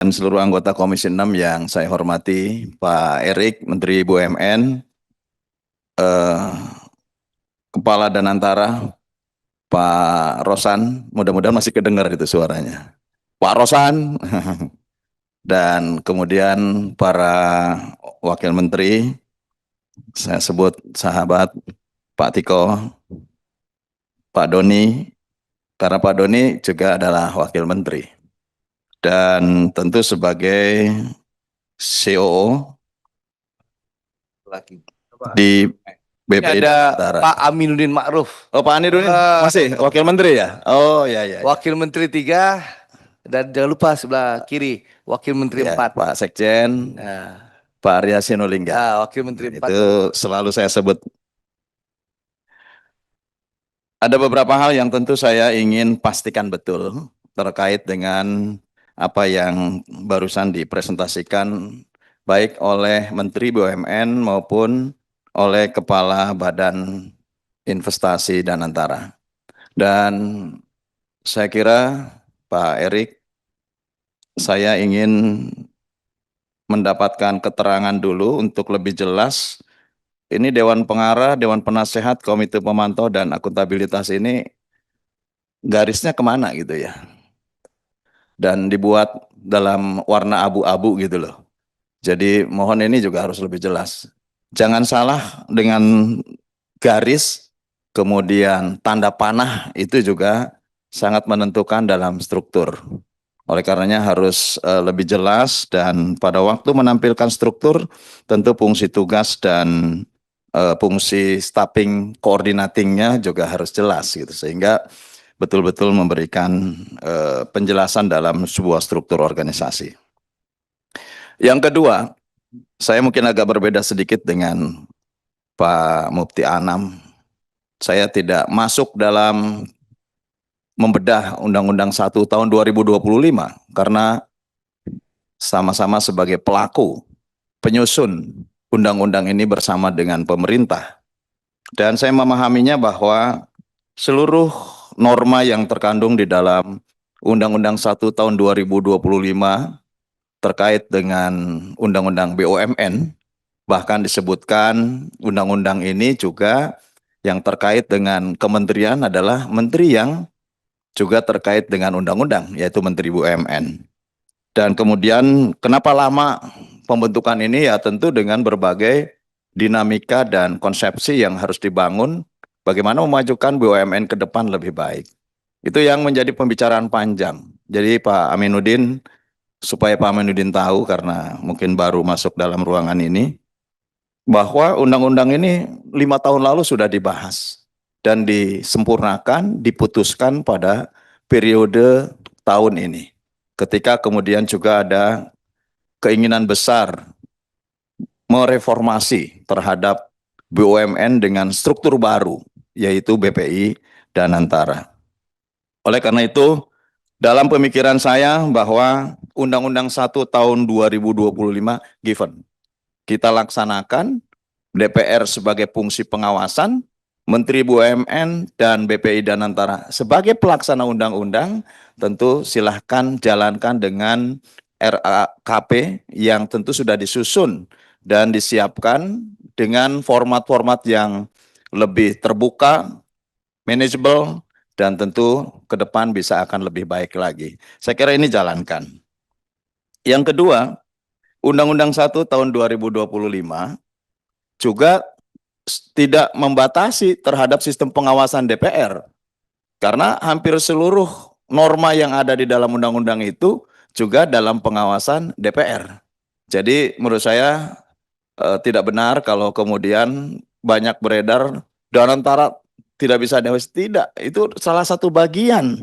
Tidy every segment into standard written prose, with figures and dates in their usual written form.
Dan seluruh anggota Komisi 6 yang saya hormati, Pak Erik, Menteri BUMN, eh, Kepala Danantara, Pak Rosan, mudah-mudahan masih kedengar itu suaranya. Pak Rosan, dan kemudian para Wakil Menteri, saya sebut sahabat Pak Tiko, Pak Doni, karena Pak Doni juga adalah Wakil Menteri. Dan tentu sebagai COO lagi. di BPI Ada Danantara. Pak Aminuddin Ma'ruf. Oh, Pak Anirudin masih Wakil Menteri ya? Oh, ya, ya, ya. Wakil Menteri 3 dan jangan lupa sebelah kiri Wakil Menteri Ya, 4. Pak Sekjen, Nah, Pak Arya Sinulinga. Wakil Menteri 4. Itu selalu saya sebut. Ada beberapa hal yang tentu saya ingin pastikan betul terkait dengan apa yang barusan dipresentasikan baik oleh Menteri BUMN maupun oleh Kepala Badan Investasi Danantara. Dan saya kira Pak Erik, saya ingin mendapatkan keterangan dulu untuk lebih jelas. Ini Dewan Pengarah, Dewan Penasehat, Komite Pemantau, dan Akuntabilitas ini garisnya kemana gitu ya. Dan dibuat dalam warna abu-abu gitu loh. Jadi mohon ini juga harus lebih jelas. Jangan salah dengan garis, kemudian tanda panah itu juga sangat menentukan dalam struktur. Oleh karenanya harus lebih jelas dan pada waktu menampilkan struktur tentu fungsi tugas dan fungsi staffing coordinatingnya juga harus jelas gitu sehingga betul-betul memberikan penjelasan dalam sebuah struktur organisasi. Yang kedua, saya mungkin agak berbeda sedikit dengan Pak Mufti Anam. Saya tidak masuk dalam membedah Undang-Undang 1 tahun 2025 karena sama-sama sebagai pelaku penyusun undang-undang ini bersama dengan pemerintah. Dan saya memahaminya bahwa seluruh norma yang terkandung di dalam Undang-Undang 1 tahun 2025 terkait dengan Undang-Undang BUMN, bahkan disebutkan undang-undang ini juga yang terkait dengan kementerian adalah menteri yang juga terkait dengan undang-undang, yaitu Menteri BUMN. Dan kemudian kenapa lama pembentukan ini ya tentu dengan berbagai dinamika dan konsepsi yang harus dibangun bagaimana memajukan BUMN ke depan lebih baik. Itu yang menjadi pembicaraan panjang. Jadi Pak Aminuddin, supaya Pak Aminuddin tahu karena mungkin baru masuk dalam ruangan ini, bahwa undang-undang ini 5 tahun lalu sudah dibahas dan disempurnakan, diputuskan pada periode tahun ini. Ketika kemudian juga ada keinginan besar mereformasi terhadap BUMN dengan struktur baru, yaitu BPI Danantara. Oleh karena itu, dalam pemikiran saya bahwa Undang-Undang 1 tahun 2025 given. Kita laksanakan, DPR sebagai fungsi pengawasan, Menteri BUMN dan BPI Danantara sebagai pelaksana undang-undang, tentu silahkan jalankan dengan RAKP yang tentu sudah disusun dan disiapkan dengan format-format yang lebih terbuka, manageable, dan tentu ke depan bisa akan lebih baik lagi. Saya kira ini jalankan. Yang kedua, Undang-Undang 1 tahun 2025 juga tidak membatasi terhadap sistem pengawasan DPR. Karena hampir seluruh norma yang ada di dalam undang-undang itu juga dalam pengawasan DPR. Jadi menurut saya tidak benar kalau kemudian banyak beredar Danantara tidak bisa diawasi. Tidak, itu salah satu bagian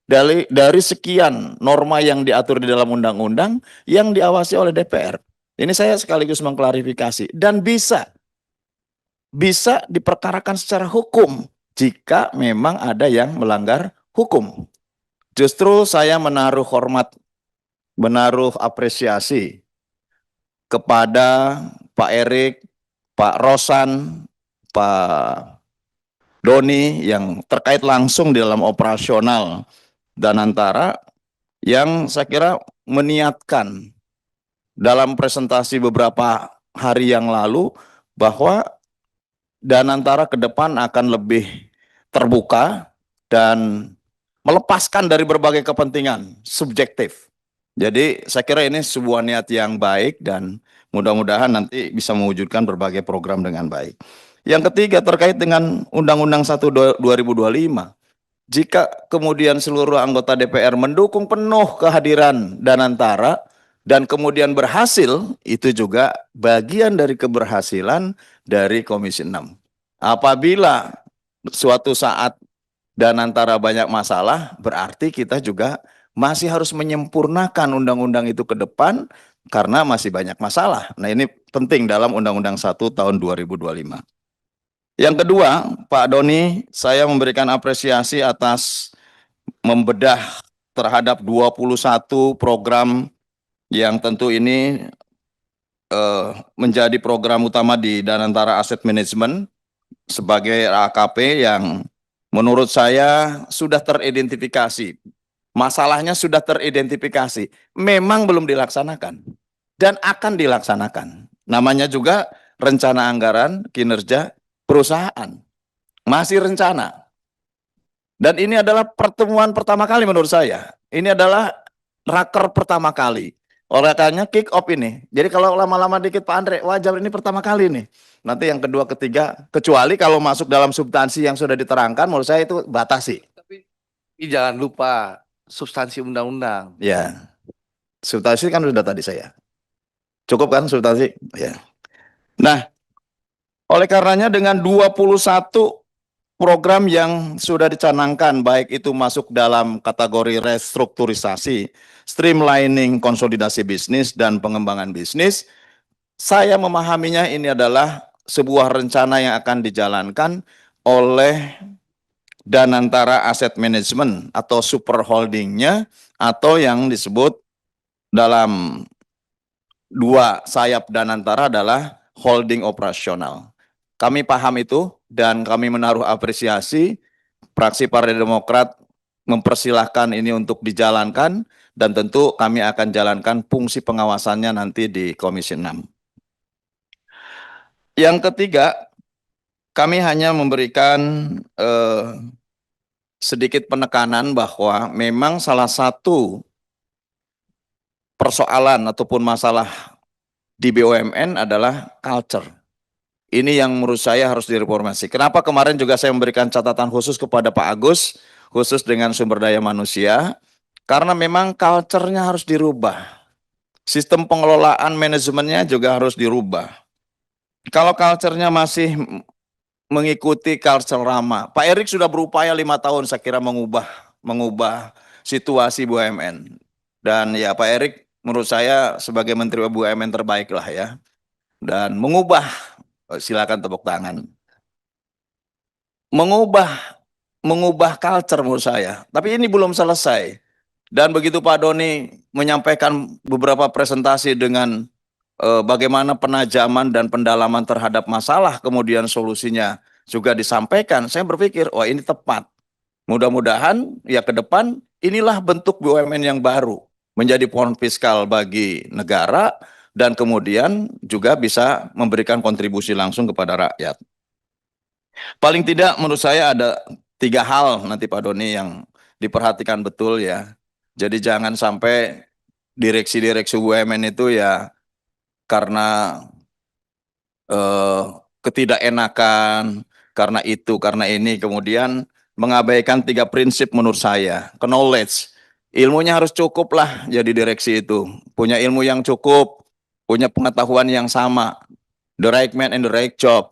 dari sekian norma yang diatur di dalam undang-undang yang diawasi oleh DPR. Ini saya sekaligus mengklarifikasi dan bisa diperkarakan secara hukum jika memang ada yang melanggar hukum. Justru saya menaruh hormat, menaruh apresiasi kepada Pak Erik, Pak Rosan, Pak Doni yang terkait langsung di dalam operasional Danantara yang saya kira meniatkan dalam presentasi beberapa hari yang lalu bahwa Danantara ke depan akan lebih terbuka dan melepaskan dari berbagai kepentingan subjektif. Jadi saya kira ini sebuah niat yang baik dan mudah-mudahan nanti bisa mewujudkan berbagai program dengan baik. Yang ketiga terkait dengan Undang-Undang 1 2025. Jika kemudian seluruh anggota DPR mendukung penuh kehadiran Danantara dan kemudian berhasil, itu juga bagian dari keberhasilan dari Komisi 6. Apabila suatu saat Danantara banyak masalah, berarti kita juga masih harus menyempurnakan undang-undang itu ke depan karena masih banyak masalah. Nah, ini penting dalam Undang-Undang 1 tahun 2025. Yang kedua, Pak Doni, saya memberikan apresiasi atas membedah terhadap 21 program yang tentu ini menjadi program utama di Danantara Asset Management sebagai AKP yang menurut saya sudah teridentifikasi. Masalahnya sudah teridentifikasi. Memang belum dilaksanakan dan akan dilaksanakan. Namanya juga rencana anggaran kinerja perusahaan. Masih rencana. Dan ini adalah pertemuan pertama kali menurut saya. Ini adalah raker pertama kali. Oleh karena kick off ini. Jadi kalau lama-lama dikit Pak Andre, wajar ini pertama kali nih. Nanti yang kedua, ketiga, kecuali kalau masuk dalam substansi yang sudah diterangkan, menurut saya itu batasi. Tapi jangan lupa substansi undang-undang. Ya, substansi kan sudah tadi saya. Cukup kan substansi? Ya. Nah, oleh karenanya dengan 21 program yang sudah dicanangkan, baik itu masuk dalam kategori restrukturisasi, streamlining konsolidasi bisnis, dan pengembangan bisnis, saya memahaminya ini adalah sebuah rencana yang akan dijalankan oleh Danantara Asset Management atau super holdingnya, atau yang disebut dalam dua sayap Danantara adalah holding operasional. Kami paham itu dan kami menaruh apresiasi. Fraksi Partai Demokrat mempersilahkan ini untuk dijalankan dan tentu kami akan jalankan fungsi pengawasannya nanti di Komisi 6. Yang ketiga, kami hanya memberikan sedikit penekanan bahwa memang salah satu persoalan ataupun masalah di BUMN adalah culture. Ini yang menurut saya harus direformasi. Kenapa kemarin juga saya memberikan catatan khusus kepada Pak Agus, khusus dengan sumber daya manusia, karena memang culture-nya harus dirubah. Sistem pengelolaan manajemennya juga harus dirubah. Kalau culture-nya masih mengikuti culture lama, Pak Erik sudah berupaya 5 tahun saya kira mengubah situasi BUMN. Dan ya Pak Erik menurut saya sebagai Menteri BUMN terbaik lah ya. Dan mengubah, silakan tepuk tangan. Mengubah culture menurut saya. Tapi ini belum selesai. Dan begitu Pak Doni menyampaikan beberapa presentasi dengan bagaimana penajaman dan pendalaman terhadap masalah, kemudian solusinya juga disampaikan, saya berpikir, wah ini tepat. Mudah-mudahan ya ke depan inilah bentuk BUMN yang baru, menjadi pohon fiskal bagi negara, dan kemudian juga bisa memberikan kontribusi langsung kepada rakyat. Paling tidak menurut saya ada 3 hal nanti Pak Doni yang diperhatikan betul ya. Jadi jangan sampai direksi-direksi BUMN itu ya karena ketidakenakan, karena itu, karena ini, kemudian mengabaikan 3 prinsip menurut saya. Knowledge, ilmunya harus cukup lah jadi direksi itu. Punya ilmu yang cukup, punya pengetahuan yang sama. The right man and the right job.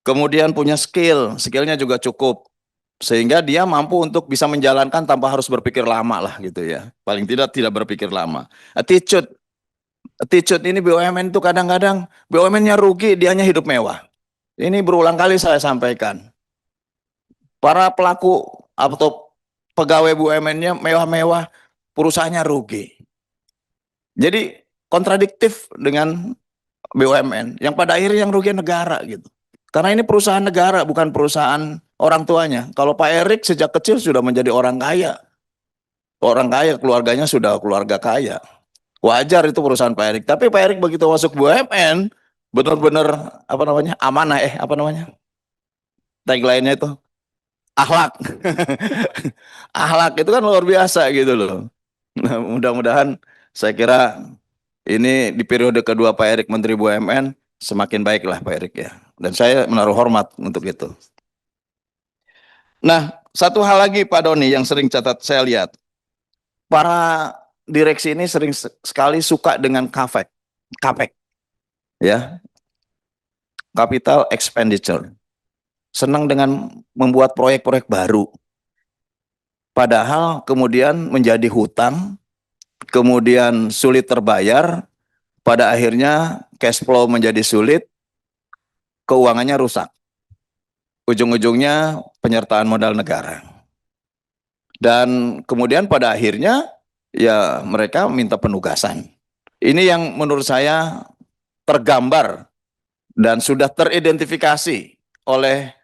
Kemudian punya skillnya juga cukup. Sehingga dia mampu untuk bisa menjalankan tanpa harus berpikir lama lah gitu ya. Paling tidak berpikir lama. Attitude ini BUMN itu kadang-kadang BUMN-nya rugi, dianya hidup mewah. Ini berulang kali saya sampaikan. Para pelaku atau pegawai BUMN-nya mewah-mewah, perusahaannya rugi. Jadi kontradiktif dengan BUMN, yang pada akhirnya yang rugi negara gitu. Karena ini perusahaan negara, bukan perusahaan orang tuanya. Kalau Pak Erik sejak kecil sudah menjadi orang kaya. Orang kaya, keluarganya sudah keluarga kaya. Wajar itu perusahaan Pak Erik. Tapi Pak Erik begitu masuk BUMN, benar-benar apa namanya, amanah, apa namanya, tagline-nya itu akhlak. Akhlak itu kan luar biasa gitu loh. Nah, mudah-mudahan saya kira ini di periode kedua Pak Erik Menteri BUMN semakin baiklah Pak Erik ya. Dan saya menaruh hormat untuk itu. Nah, satu hal lagi Pak Doni yang sering catat saya lihat. Para direksi ini sering sekali suka dengan CAPEX ya, capital expenditure. Senang dengan membuat proyek-proyek baru. Padahal kemudian menjadi hutang, kemudian sulit terbayar, pada akhirnya cash flow menjadi sulit, keuangannya rusak. Ujung-ujungnya penyertaan modal negara. Dan kemudian pada akhirnya ya mereka minta penugasan. Ini yang menurut saya tergambar dan sudah teridentifikasi oleh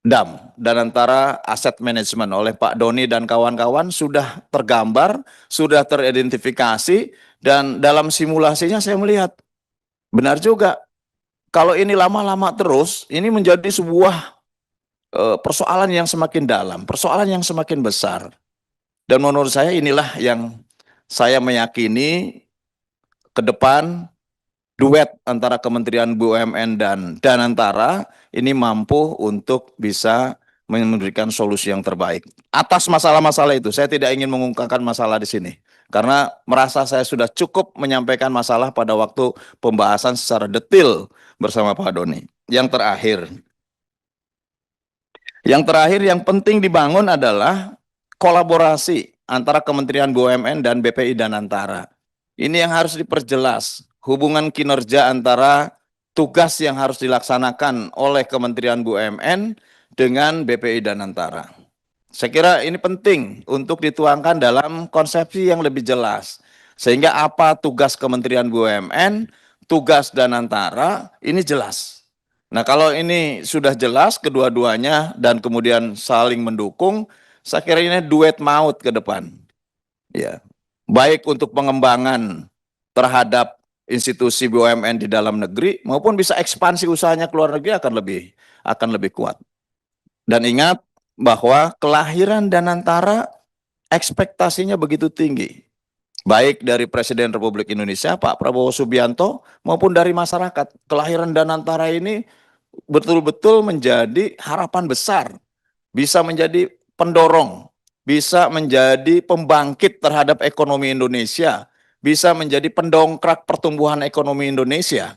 dan antara aset manajemen oleh Pak Doni dan kawan-kawan sudah tergambar, sudah teridentifikasi, dan dalam simulasinya saya melihat benar juga. Kalau ini lama-lama terus, ini menjadi sebuah persoalan yang semakin dalam, persoalan yang semakin besar. Dan menurut saya inilah yang saya meyakini ke depan duet antara Kementerian BUMN dan Danantara ini mampu untuk bisa memberikan solusi yang terbaik. Atas masalah-masalah itu, saya tidak ingin mengungkapkan masalah di sini. Karena merasa saya sudah cukup menyampaikan masalah pada waktu pembahasan secara detail bersama Pak Doni. Yang terakhir yang penting dibangun adalah kolaborasi antara Kementerian BUMN dan BPI Danantara. Ini yang harus diperjelas, hubungan kinerja antara tugas yang harus dilaksanakan oleh Kementerian BUMN dengan BPI Danantara. Saya kira ini penting untuk dituangkan dalam konsepsi yang lebih jelas. Sehingga apa tugas Kementerian BUMN, tugas Danantara, ini jelas. Nah, kalau ini sudah jelas kedua-duanya dan kemudian saling mendukung, saya kira ini duet maut ke depan. Ya. Baik untuk pengembangan terhadap institusi BUMN di dalam negeri maupun bisa ekspansi usahanya ke luar negeri akan lebih kuat. Dan ingat bahwa kelahiran Danantara ekspektasinya begitu tinggi. Baik dari Presiden Republik Indonesia Pak Prabowo Subianto maupun dari masyarakat. Kelahiran Danantara ini betul-betul menjadi harapan besar, bisa menjadi pendorong, bisa menjadi pembangkit terhadap ekonomi Indonesia, bisa menjadi pendongkrak pertumbuhan ekonomi Indonesia.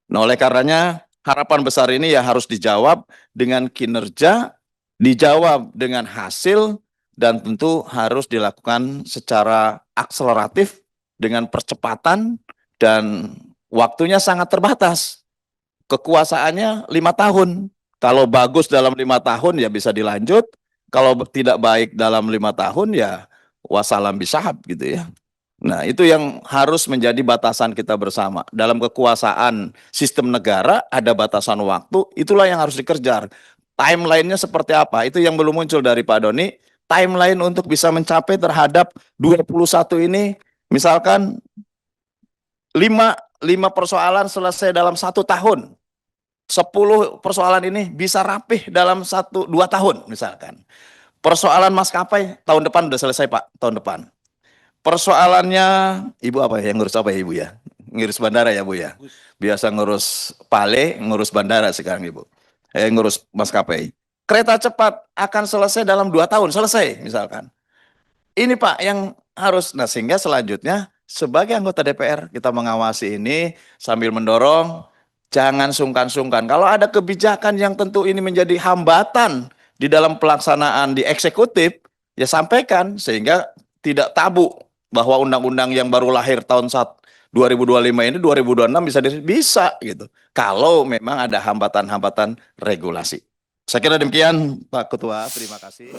Nah, oleh karenanya harapan besar ini ya harus dijawab dengan kinerja, dijawab dengan hasil, dan tentu harus dilakukan secara akseleratif dengan percepatan dan waktunya sangat terbatas. Kekuasaannya 5 tahun. Kalau bagus dalam 5 tahun ya bisa dilanjut. Kalau tidak baik dalam 5 tahun ya wassalam bisahab gitu ya. Nah, itu yang harus menjadi batasan kita bersama. Dalam kekuasaan sistem negara ada batasan waktu, itulah yang harus dikejar. Timeline-nya seperti apa? Itu yang belum muncul dari Pak Doni. Timeline untuk bisa mencapai terhadap 21 ini, misalkan 5 persoalan selesai dalam 1 tahun. 10 persoalan ini bisa rapih dalam 1-2 tahun misalkan. Persoalan maskapai tahun depan udah selesai Pak, tahun depan. Persoalannya Ibu apa ya? Yang ngurus apa ya Ibu ya? Ngurus bandara ya Bu ya? Biasa ngurus Pale, ngurus bandara sekarang Ibu. Ngurus maskapai. Kereta cepat akan selesai dalam 2 tahun, selesai misalkan. Ini Pak yang harus, nah sehingga selanjutnya sebagai anggota DPR kita mengawasi ini sambil mendorong, jangan sungkan-sungkan. Kalau ada kebijakan yang tentu ini menjadi hambatan di dalam pelaksanaan di eksekutif, ya sampaikan sehingga tidak tabu bahwa undang-undang yang baru lahir tahun 2025 ini 2026 bisa gitu. Kalau memang ada hambatan-hambatan regulasi. Saya kira demikian Pak Ketua, terima kasih.